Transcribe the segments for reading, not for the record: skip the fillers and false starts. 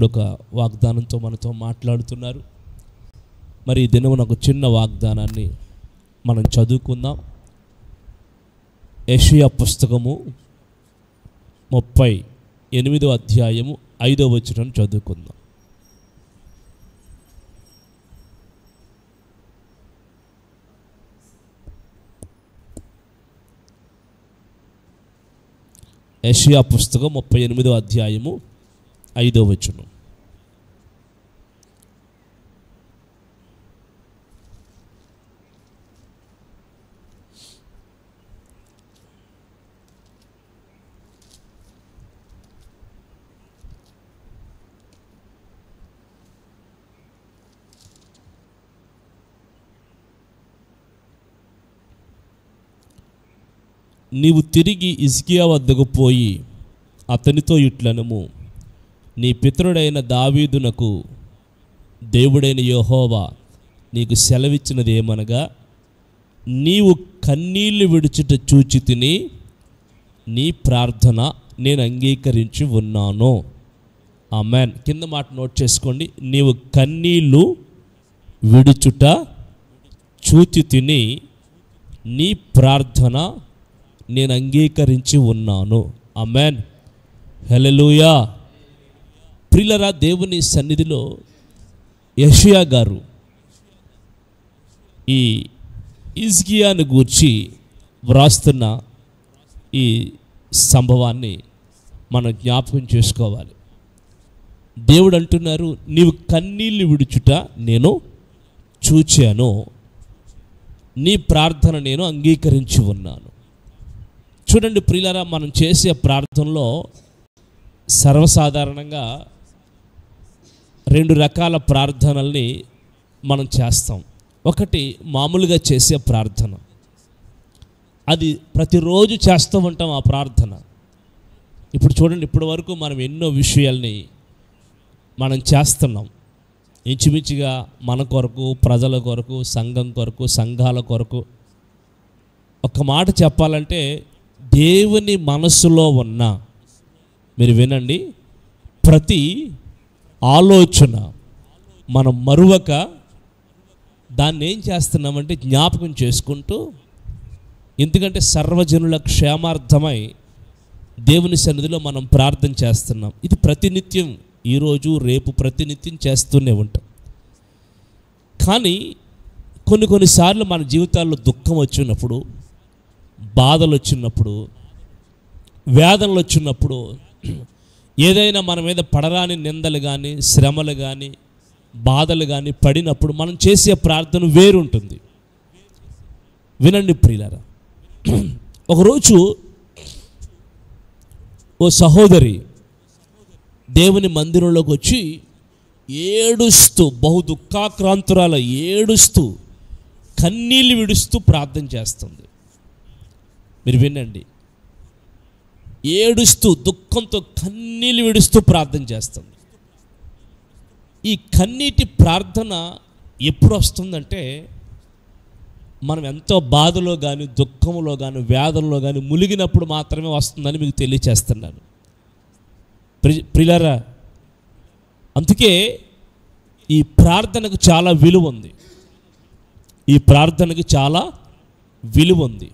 దేవుడు ఒక వాగ్దానంతో మనతో మాట్లాడుతున్నారు. మరి ఈ దినమున ఒక చిన్న వాగ్దానాన్ని మనం చదువుకుందాం. యెషయా పుస్తకము 38వ అధ్యాయము 5వ వచనం చదువుకుందాం. యెషయా పుస్తకం 38వ అధ్యాయము 5వ వచనం. నీవు తిరిగి హిజ్కియా వద్దకు పోయి అతనితో ఇట్లనము, నీ పితరుడైన దావీదునకు దేవుడైన యెహోవా నీకు సెలవిచ్చినది ఏమనగా, నీవు కన్నీళ్లు విడుచుట చూచి తిని నీ ప్రార్థన నేను అంగీకరించి ఉన్నాను. ఆమేన్. కింద మాట నోట్ చేసుకోండి. నీవు కన్నీళ్లు విడుచుట చూచి తిని నీ ప్రార్థన నేను అంగీకరించి ఉన్నాను. ఆమేన్. హల్లెలూయా. ప్రియులారా, దేవుని సన్నిధిలో యెషయా గారు ఈ హిజ్కియాను గూర్చి వ్రాస్తున్న ఈ సంభవాన్ని మనం జ్ఞాపకం చేసుకోవాలి. దేవుడు అంటున్నారు, నీవు కన్నీళ్లు విడుచుట నేను చూచాను, నీ ప్రార్థన నేను అంగీకరించి ఉన్నాను. చూడండి ప్రియులారా, మనం చేసే ప్రార్థనలో సర్వసాధారణంగా 2 రకాల ప్రార్థనల్ని మనం చేస్తాం. ఒకటి మామూలుగా చేసే ప్రార్థన, అది ప్రతిరోజు చేస్తూ ఉంటాం ఆ ప్రార్థన. ఇప్పుడు చూడండి, ఇప్పటి వరకు మనం ఎన్నో విషయాల్ని మనం చేస్తున్నాం. ఇంచుమించుగా మన కొరకు, ప్రజల కొరకు, సంఘం కొరకు, సంఘాల కొరకు. ఒక మాట చెప్పాలంటే, దేవుని మనసులో ఉన్న, మీరు వినండి, ప్రతి ఆలోచన మనం మరువక దాన్ని ఏం చేస్తున్నామంటే జ్ఞాపకం చేసుకుంటూ, ఎందుకంటే సర్వజనుల క్షేమార్థమై దేవుని సన్నిధిలో మనం ప్రార్థన చేస్తున్నాం. ఇది ప్రతినిత్యం, ఈరోజు రేపు ప్రతినిత్యం చేస్తూనే ఉంటాం. కానీ కొన్నిసార్లు మన జీవితాల్లో దుఃఖం వచ్చినప్పుడు, బాధలు వచ్చినప్పుడు, వేదనలు వచ్చినప్పుడు, ఏదైనా మన మీద పడరాని నిందలు కానీ, శ్రమలు కానీ, బాధలు కానీ పడినప్పుడు మనం చేసే ప్రార్థన వేరుంటుంది. వినండి ప్రియులారా, ఒకరోజు ఓ సహోదరి దేవుని మందిరంలోకి వచ్చి ఏడుస్తూ, బహు దుఃఖాక్రాంతురాలు ఏడుస్తూ, కన్నీళ్ళు విడుస్తూ ప్రార్థన చేస్తుంది. మీరు వినండి, ఏడుస్తూ దుఃఖంతో కన్నీళ్ళు విడుస్తూ ప్రార్థన చేస్తుంది. ఈ కన్నీటి ప్రార్థన ఎప్పుడు వస్తుందంటే, మనం ఎంతో బాధలో కానీ, దుఃఖంలో కానీ, వేదనలో కానీ మునిగినప్పుడు మాత్రమే వస్తుందని మీకు తెలియచేస్తున్నాను ప్రియులారా. అందుకే ఈ ప్రార్థనకు చాలా విలువ ఉంది. ఈ ప్రార్థనకు చాలా విలువ ఉంది.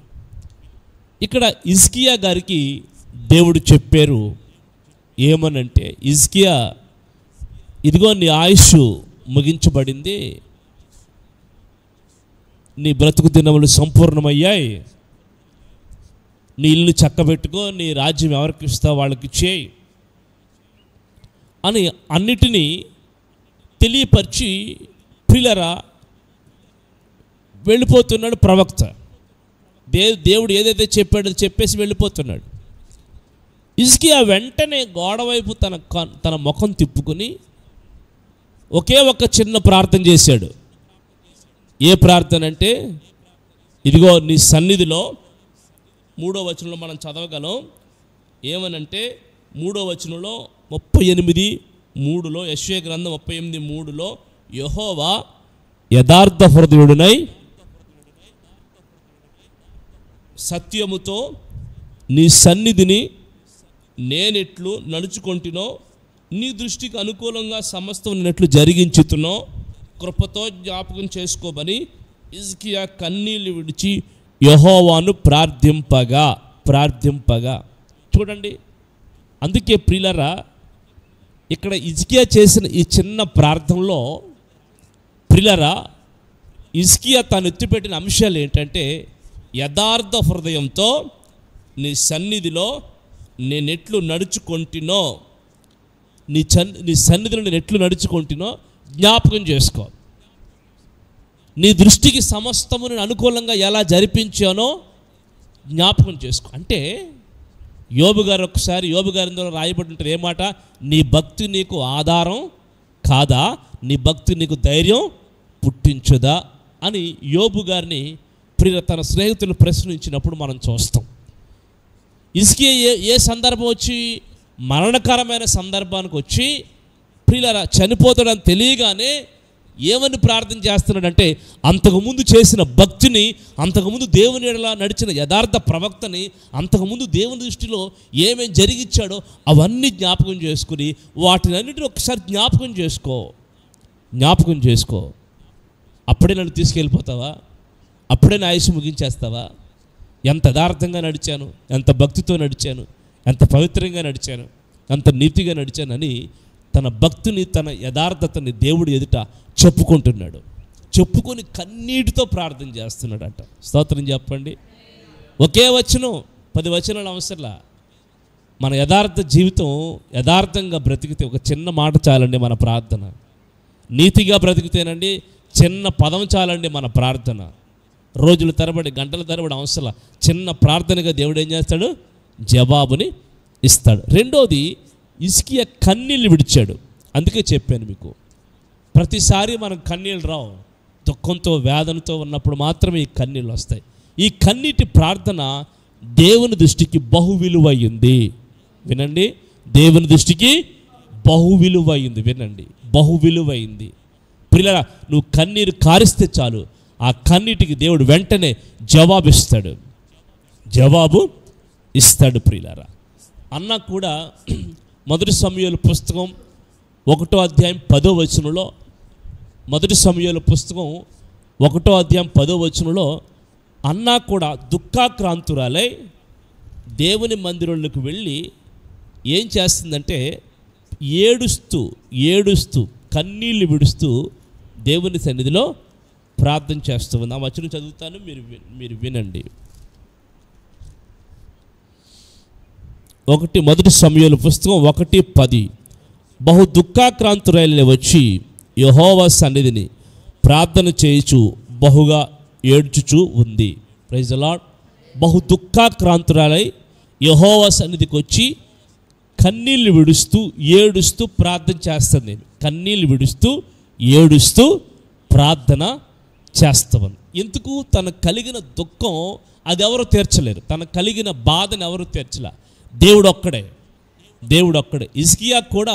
ఇక్కడ హిజ్కియా గారికి దేవుడు చెప్పారు ఏమనంటే, హిజ్కియా, ఇదిగో నీ ఆయుష్ ముగించబడింది, నీ బ్రతుకు దినములు సంపూర్ణమయ్యాయి, నీ ఇల్లు చక్కబెట్టుకో, నీ రాజ్యం ఎవరికి ఇస్తావు వాళ్ళకి చేయి అని అన్నిటినీ తెలియపరిచి ప్రియులారా వెళ్ళిపోతున్నాడు ప్రవక్త. దేవుడు ఏదైతే చెప్పాడో చెప్పేసి వెళ్ళిపోతున్నాడు. హిజ్కియా వెంటనే గోడ వైపు తన ముఖం తిప్పుకుని ఒకే ఒక చిన్న ప్రార్థన చేశాడు. ఏ ప్రార్థన అంటే, ఇదిగో నీ సన్నిధిలో 3వ వచనంలో మనం చదవగలం. ఏమనంటే 3వ వచనంలో 38:3లో, యెషయా గ్రంథం 38:3లో, యెహోవా యథార్థ హృదయుడునై సత్యముతో నీ సన్నిధిని నేనెట్లు నడుచుకొంటినో నీ దృష్టికి అనుకూలంగా సమస్తం ఉన్నట్లు జరిగించుతున్నో కృపతో జ్ఞాపకం చేసుకోమని హిజ్కియా కన్నీళ్లు విడిచి యెహోవాను ప్రార్థింపగా చూడండి. అందుకే ప్రియులారా, ఇక్కడ హిజ్కియా చేసిన ఈ చిన్న ప్రార్థనలో ప్రియులారా, హిజ్కియా తాను ఎత్తిపెట్టిన అంశాలు ఏంటంటే, యథార్థ హృదయంతో నీ సన్నిధిలో నేనెట్లు నడుచుకుంటునో, నీ సన్నిధిలో నేను ఎట్లు నడుచుకుంటునో జ్ఞాపకం చేసుకో. నీ దృష్టికి సమస్తము నేను అనుకూలంగా ఎలా జరిపించానో జ్ఞాపకం చేసుకో. అంటే యోబు గారు ఒకసారి యోబు గారి ద్వారా రాయబడి ఉంటారు ఏమాట, నీ భక్తి నీకు ఆధారం కాదా, నీ భక్తి నీకు ధైర్యం పుట్టించుదా అని యోబు గారిని తన స్నేహితులు ప్రశ్నించినప్పుడు మనం చూస్తాం. హిజ్కియా ఏ సందర్భం వచ్చి, మరణకరమైన సందర్భానికి వచ్చి ప్రియులారా చనిపోతాడని తెలియగానే ఏమని ప్రార్థన చేస్తున్నాడంటే, అంతకుముందు చేసిన భక్తిని, అంతకుముందు దేవుని ఎడల నడిచిన యథార్థ ప్రవక్తని, అంతకుముందు దేవుని దృష్టిలో ఏమేమి జరిగించాడో అవన్నీ జ్ఞాపకం చేసుకుని వాటినన్నిటిని ఒకసారి జ్ఞాపకం చేసుకో. అప్పుడే నన్ను తీసుకెళ్ళిపోతావా? అప్పుడే నా ఆయుష్ ముగించేస్తావా? ఎంత యథార్థంగా నడిచాను, ఎంత భక్తితో నడిచాను, ఎంత పవిత్రంగా నడిచాను, ఎంత నీతిగా నడిచాను అని తన భక్తిని, తన యథార్థతని దేవుడు ఎదుట చెప్పుకుంటున్నాడు. చెప్పుకొని కన్నీటితో ప్రార్థన చేస్తున్నాడట. స్తోత్రం చెప్పండి. ఒకే వచనం 10 వచనాలు అవసరంలా. మన యథార్థ జీవితం యథార్థంగా బ్రతికితే ఒక చిన్న మాట చాలండి మన ప్రార్థన. నీతిగా బ్రతికితేనండి చిన్న పదం చాలండి మన ప్రార్థన. రోజుల తరబడి, గంటల తరబడి అవసరం చిన్న ప్రార్థనగా దేవుడు ఏం చేస్తాడు? జవాబుని ఇస్తాడు. రెండోది, హిజ్కియా కన్నీళ్ళు విడిచాడు. అందుకే చెప్పాను మీకు, ప్రతిసారి మనం కన్నీళ్ళు రావు. దుఃఖంతో, వేదనతో ఉన్నప్పుడు మాత్రమే ఈ కన్నీళ్ళు వస్తాయి. ఈ కన్నీటి ప్రార్థన దేవుని దృష్టికి బహు విలువైంది. వినండి, దేవుని దృష్టికి బహు విలువైంది. వినండి, బహు విలువైంది. ప్రియులారా, నువ్వు కన్నీరు కారిస్తే చాలు, ఆ కన్నీటికి దేవుడు వెంటనే జవాబు ఇస్తాడు. ప్రియులారా, అన్న కూడా మొదటి సమూయేలు పుస్తకం 1వ అధ్యాయం 10వ వచనంలో, మొదటి సమూయేలు పుస్తకం 1వ అధ్యాయం 10వ వచనంలో అన్న కూడా దుఃఖాక్రాంతురాలై దేవుని మందిరంలోకి వెళ్ళి ఏం చేస్తుందంటే, ఏడుస్తూ కన్నీళ్ళు విడుస్తూ దేవుని సన్నిధిలో ప్రార్థన చేస్తూ ఉంది. ఆ వచనం చదువుతాను, మీరు వినండి. మొదటి సమూయేలు పుస్తకం 1:10. బహు దుఃఖాక్రాంతురాలై వచ్చి యెహోవా సన్నిధిని ప్రార్థన చేయుచు బహుగా ఏడ్చుచూ ఉంది. Praise the Lord. బహు దుఃఖాక్రాంతురాలై యెహోవా సన్నిధికి వచ్చి కన్నీళ్ళు విడుస్తూ ఏడుస్తూ ప్రార్థన చేస్తుంది. కన్నీళ్ళు విడుస్తూ ఏడుస్తూ ప్రార్థన చేస్తామని. ఎందుకు? తనకు కలిగిన దుఃఖం అది ఎవరు తీర్చలేరు, తనకు కలిగిన బాధను ఎవరు తీర్చలే, దేవుడు ఒక్కడే. హిజ్కియా కూడా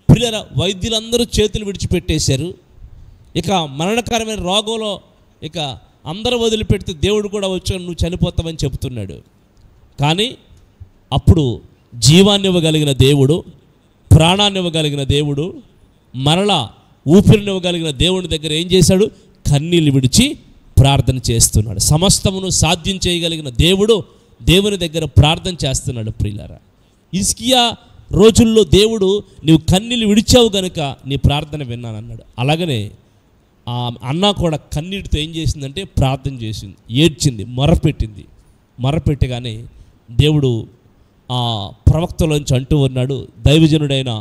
ప్రియుల వైద్యులందరూ చేతులు విడిచిపెట్టేశారు. ఇక మరణకరమైన రోగంలో ఇక అందరూ వదిలిపెడితే దేవుడు కూడా వచ్చి నువ్వు చనిపోతావని చెబుతున్నాడు. కానీ అప్పుడు జీవాన్ని ఇవ్వగలిగిన దేవుడు, ప్రాణాన్ని ఇవ్వగలిగిన దేవుడు, మరలా ఊపిరిని ఇవ్వగలిగిన దేవుని దగ్గర ఏం చేశాడు? కన్నీళ్ళు విడిచి ప్రార్థన చేస్తున్నాడు. సమస్తమును సాధ్యం చేయగలిగిన దేవుడు దేవుని దగ్గర ప్రార్థన చేస్తున్నాడు. ప్రియులారా, హిజ్కియా రోజుల్లో దేవుడు నీవు కన్నీళ్ళు విడిచావు గనుక నీ ప్రార్థన విన్నానన్నాడు. అలాగనే ఆ అన్న కూడా కన్నీటితో ఏం చేసిందంటే ప్రార్థన చేసింది, ఏడ్చింది, మొరపెట్టగానే దేవుడు ఆ ప్రవక్తలోంచి అంటూ ఉన్నాడు, దైవజనుడైన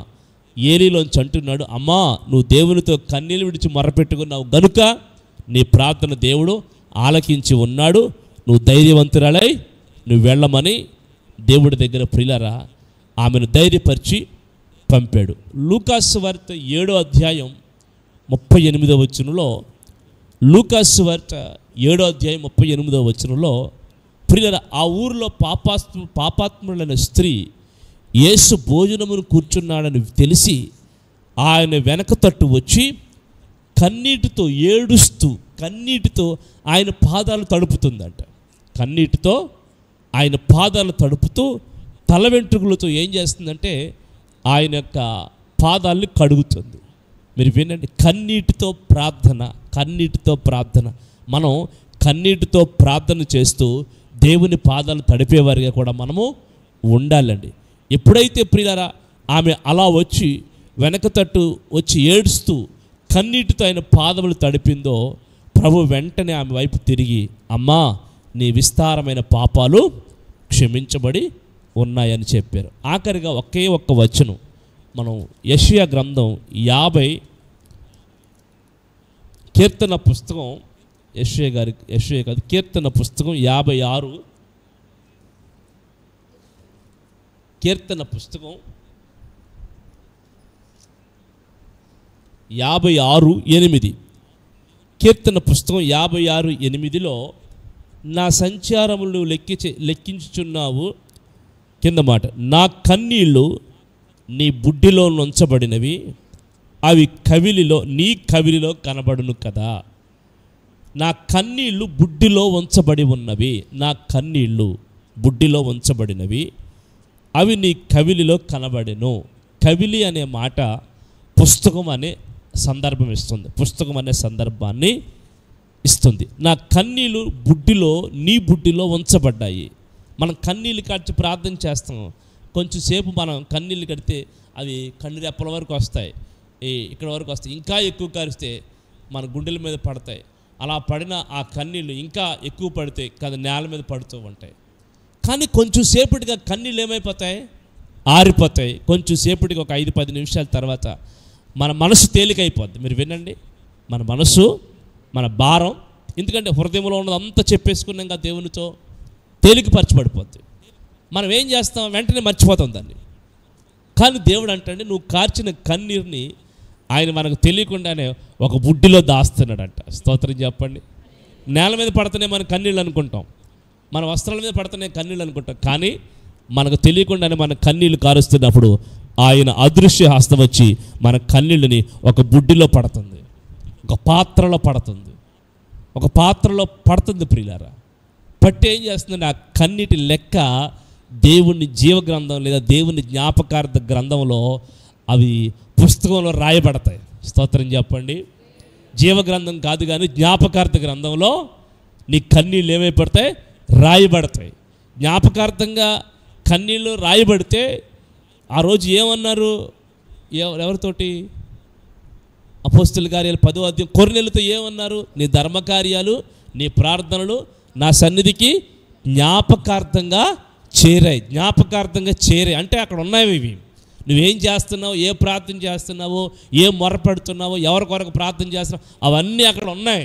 ఏలీలోంచి అంటున్నాడు, అమ్మా నువ్వు దేవునితో కన్నీళ్ళు విడిచి మొరపెట్టుకున్నావు గనుక నీ ప్రార్థన దేవుడు ఆలకించి ఉన్నాడు, నువ్వు ధైర్యవంతురాలై నువ్వు వెళ్ళమని దేవుడి దగ్గర ప్రియులారా ఆమెను ధైర్యపరిచి పంపాడు. లూకాసు వార్త 7వ అధ్యాయం 38వ వచనంలో, లూకాసు వార్త 7వ అధ్యాయం 38వ వచనంలో ప్రియులారా ఆ ఊరిలో పాపాత్ములైన స్త్రీ యేసు భోజనమును కూర్చున్నాడని తెలిసి ఆయన వెనక తట్టు వచ్చి కన్నీటితో ఏడుస్తూ కన్నీటితో ఆయన పాదాలు తడుపుతుందంట. కన్నీటితో ఆయన పాదాలు తడుపుతూ తల వెంట్రుకలతో ఏం చేస్తుందంటే ఆయన యొక్క పాదాలని కడుగుతుంది. మీరు వినండి, కన్నీటితో ప్రార్థన, కన్నీటితో ప్రార్థన. మనం కన్నీటితో ప్రార్థన చేస్తూ దేవుని పాదాలు తడిపేవారిగా కూడా మనము ఉండాలండి. ఎప్పుడైతే ప్రియులారా ఆమె అలా వచ్చి వెనక తట్టు వచ్చి ఏడుస్తూ కన్నీటితో ఆయన పాదములు తడిపిందో, ప్రభు వెంటనే ఆమె వైపు తిరిగి, అమ్మా నీ విస్తారమైన పాపాలు క్షమించబడి ఉన్నాయని చెప్పారు. ఆఖరిగా ఒకే ఒక్క వచనం మనం యెషయా గ్రంథం 50 కీర్తన పుస్తకం, యెషయా కాదు కీర్తన పుస్తకం 56, కీర్తన పుస్తకం 56:8, కీర్తన పుస్తకం 56:8లో నా సంచారములు లెక్కించుచున్నావు. కింద మాట, నా కన్నీళ్ళు నీ బుడ్డిలో నుంచబడినవి, అవి నీ కవిలిలో కనబడును కదా. నా కన్నీళ్ళు బుడ్డిలో ఉంచబడి ఉన్నవి, నా కన్నీళ్ళు బుడ్డిలో ఉంచబడినవి, అవి నీ కవిలిలో కనబడెను. కవిలి అనే మాట పుస్తకం అనే సందర్భం ఇస్తుంది, పుస్తకం అనే సందర్భాన్ని ఇస్తుంది. నా కన్నీళ్ళు నీ బుడ్డిలో ఉంచబడ్డాయి. మనం కన్నీళ్ళు కడిచి ప్రార్థన చేస్తాం. కొంచెం సేపు మనం కన్నీళ్ళు కడితే అవి కన్ను రెప్పల వరకు వస్తాయి, ఇక్కడ వరకు వస్తాయి. ఇంకా ఎక్కువ కరిస్తే మన గుండెల మీద పడతాయి. అలా పడిన ఆ కన్నీళ్ళు ఇంకా ఎక్కువ పడితే కదా నేల మీద పడుతూ ఉంటాయి. కానీ కొంచెం సేపటిగా కన్నీళ్ళు ఏమైపోతాయి, ఆరిపోతాయి. కొంచెం సేపటికి ఒక 5-10 నిమిషాల తర్వాత మన మనసు తేలికైపోద్ది. మీరు వినండి, మన మనసు, మన భారం, ఎందుకంటే హృదయంలో ఉన్నదంతా చెప్పేసుకున్నాం కదా దేవునితో, తేలికపరచబడిపోద్ది. మనం ఏం చేస్తాం, వెంటనే మర్చిపోతాం దాన్ని. కానీ దేవుడు అంటండి, నువ్వు కార్చిన కన్నీరుని ఆయన మనకు తెలియకుండానే ఒక బుడ్డిలో దాస్తున్నాడంట. స్తోత్రం చెప్పండి. నేల మీద పడుతున్నాయి మన కన్నీళ్ళు అనుకుంటాం, మన వస్త్రాల మీద పడుతున్నాయి కన్నీళ్ళు అనుకుంటాం. కానీ మనకు తెలియకుండానే మన కన్నీళ్ళు కారుస్తున్నప్పుడు ఆయన అదృశ్య హస్తం వచ్చి మన కన్నీళ్ళని ఒక బుడ్డిలో పడుతుంది, ఒక పాత్రలో పడుతుంది, ఒక పాత్రలో పడుతుంది. ప్రియులారా, పట్టి ఏం చేస్తుందంటే ఆ కన్నీటి లెక్క దేవుని జీవగ్రంథం లేదా దేవుని జ్ఞాపకార్థ గ్రంథంలో అవి పుస్తకంలో రాయబడతాయి. స్తోత్రం చెప్పండి. జీవగ్రంథం కాదు కానీ జ్ఞాపకార్థ గ్రంథంలో నీ కన్నీళ్ళు ఏమైపడతాయి, రాయబడతాయి. జ్ఞాపకార్థంగా కన్నీళ్ళు రాయబడితే ఆ రోజు ఏమన్నారు, ఎవరితోటి, అపోస్తలుల కార్యాలు 10వ అధ్యాయం కొర్నేలుతో ఏమన్నారు, నీ ధర్మకార్యాలు నీ ప్రార్థనలు నా సన్నిధికి జ్ఞాపకార్థంగా చేరాయి. జ్ఞాపకార్థంగా చేరాయి అంటే అక్కడ ఉన్నాయి ఇవి. నువ్వేం చేస్తున్నావు, ఏ ప్రార్థన చేస్తున్నావో, ఏ మొరపెడుతున్నావో, ఎవరి కొరకు ప్రార్థన చేస్తున్నావు, అవన్నీ అక్కడ ఉన్నాయి.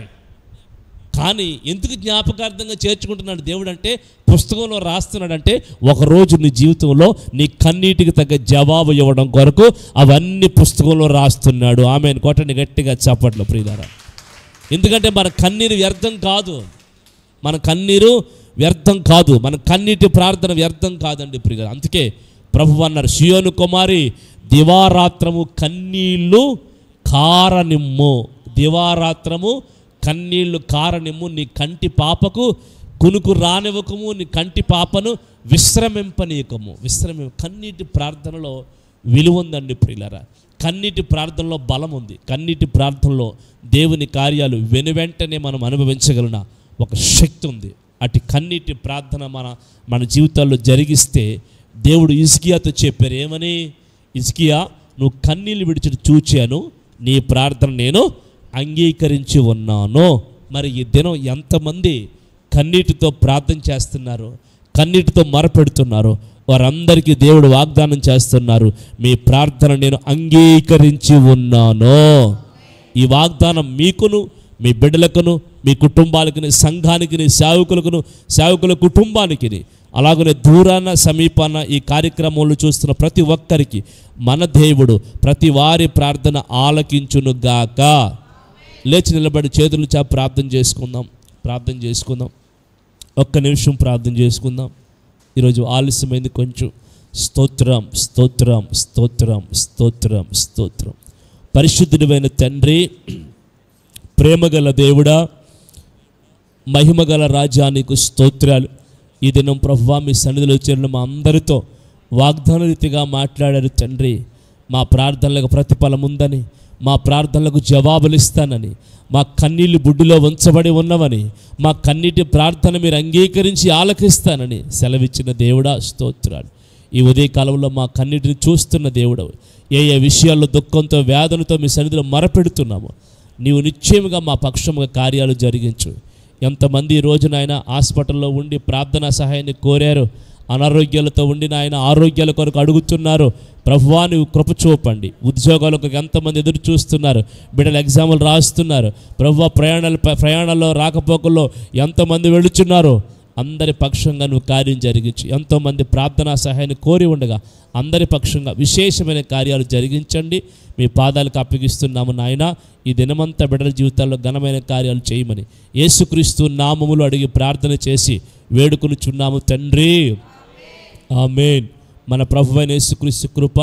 కానీ ఎందుకు జ్ఞాపకార్థంగా చేర్చుకుంటున్నాడు దేవుడు అంటే, పుస్తకంలో రాస్తున్నాడంటే ఒకరోజు నీ జీవితంలో నీ కన్నీటికి తగ్గ జవాబు ఇవ్వడం కొరకు అవన్నీ పుస్తకంలో రాస్తున్నాడు. ఆమెను కొట్టండి గట్టిగా చప్పట్లు ప్రియులారా. ఎందుకంటే మన కన్నీరు వ్యర్థం కాదు, మన కన్నీరు వ్యర్థం కాదు, మన కన్నీటి ప్రార్థన వ్యర్థం కాదండి ప్రియులారా. అందుకే ప్రభువు అన్నారు, సియోను కుమారి దివారాత్రము కన్నీళ్ళు కారనిమ్ము, దివారాత్రము కన్నీళ్లు కారనిమ్ము, నీ కంటి పాపకు కునుకు రానివ్వకము, నీ కంటి పాపను విశ్రమింపనీయకము. కన్నీటి ప్రార్థనలో విలువ ఉందండి ప్రియులారా. కన్నీటి ప్రార్థనలో బలం ఉంది. కన్నీటి ప్రార్థనలో దేవుని కార్యాలు వెనువెంటనే మనం అనుభవించగలిగిన ఒక శక్తి ఉంది. అటు కన్నీటి ప్రార్థన మన జీవితాల్లో జరిగిస్తే దేవుడు హిజ్కియాతో చెప్పారు, ఏమని, హిజ్కియా నువ్వు కన్నీళ్ళు విడిచి చూచాను, నీ ప్రార్థన నేను అంగీకరించి ఉన్నాను. మరి ఈ దినం ఎంతమంది కన్నీటితో ప్రార్థన చేస్తున్నారు, కన్నీటితో మొరపెడుతున్నారు, వారందరికీ దేవుడు వాగ్దానం చేస్తున్నారు, మీ ప్రార్థన నేను అంగీకరించి ఉన్నాను. ఈ వాగ్దానం మీకును, మీ బిడ్డలకును, మీ కుటుంబాలకుని, సంఘానికి, సేవకుల కుటుంబానికి, అలాగనే దూరాన సమీపాన ఈ కార్యక్రమంలో చూస్తున్న ప్రతి ఒక్కరికి మన దేవుడు ప్రతి వారి ప్రార్థన ఆలకించునుగాక. లేచి నిలబడి చేతులు చాపి ప్రార్థన చేసుకుందాం. ఒక్క నిమిషం ప్రార్థన చేసుకుందాం. ఈరోజు ఆలస్యమైంది కొంచెం. స్తోత్రం స్తోత్రం స్తోత్రం స్తోత్రం స్తోత్రం. పరిశుద్ధుడైన తండ్రి, ప్రేమగల దేవుడా, మహిమగల రాజా, నీకు స్తోత్రాలు. ఈ దినం ప్రభువా మీ సన్నిధిలో చేరిన మా అందరితో వాగ్దాన రీతిగా మాట్లాడారు తండ్రి. మా ప్రార్థనలకు ప్రతిఫలం ఉందని, మా ప్రార్థనలకు జవాబులు ఇస్తానని, మా కన్నీళ్ళు బుడ్డులో ఉంచబడి ఉన్నవని, మా కన్నీటి ప్రార్థన మీరు అంగీకరించి ఆలకిస్తానని సెలవిచ్చిన దేవుడా స్తోత్రాలు. ఈ ఉదయకాలంలో మా కన్నీటిని చూస్తున్న దేవుడు, ఏ ఏ విషయాల్లో దుఃఖంతో వేదనతో మీ సన్నిధిలో మొరపెడుతున్నాము, నీవు నిశ్చయముగా మా పక్షముగా కార్యాలు జరిగించు. ఎంతమంది ఈ రోజు నాయన హాస్పిటల్లో ఉండి ప్రార్థనా సహాయాన్ని కోరారు, అనారోగ్యాలతో ఉండి నాయన ఆరోగ్యాల కొరకు అడుగుతున్నారు. ప్రభువా నీవు కృప చూపండి. ఉద్యోగాలకు ఎంతమంది ఎదురు చూస్తున్నారు, బిడ్డలు ఎగ్జాములు రాస్తున్నారు. ప్రభువా ప్రయాణాల్లో రాకపోకల్లో ఎంతమంది వెళుచున్నారు, అందరి పక్షంగా నువ్వు కార్యం జరిగించు. ఎంతోమంది ప్రార్థనా సహాయాన్ని కోరి ఉండగా అందరి పక్షంగా విశేషమైన కార్యాలు జరిగించండి. మీ పాదాలకు అప్పగిస్తున్నాము నాయన. ఈ దినమంతా బిడ్డల జీవితాల్లో ఘనమైన కార్యాలు చేయమని యేసుక్రీస్తు నామములో అడిగి ప్రార్థన చేసి వేడుకొనుచున్నాము తండ్రి, ఆమేన్. మన ప్రభువైన యేసుక్రీస్తు కృప,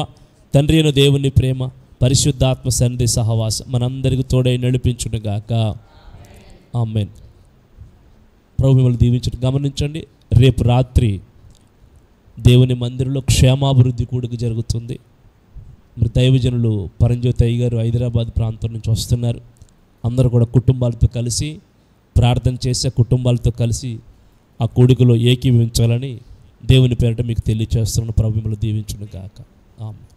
తండ్రి అయిన దేవుని ప్రేమ, పరిశుద్ధాత్మ సన్నిధి సహవాసం మనందరికీ తోడై నడిపించునుగాక. ఆమేన్. ప్రభు మిమ్మల్ని దీవించడం గమనించండి. రేపు రాత్రి దేవుని మందిరంలో క్షేమాభివృద్ధి కూడిక జరుగుతుంది. మరి దైవజనులు పరంజ్యోతి అయ్య గారు హైదరాబాద్ ప్రాంతం నుంచి వస్తున్నారు. అందరూ కూడా కుటుంబాలతో కలిసి ప్రార్థన చేసే కుటుంబాలతో కలిసి ఆ కూడికలో ఏకీభవించాలని దేవుని పేరిట మీకు తెలియజేస్తున్నాను. ప్రభు మిమ్మల్ని దీవించును గాక. ఆమేన్.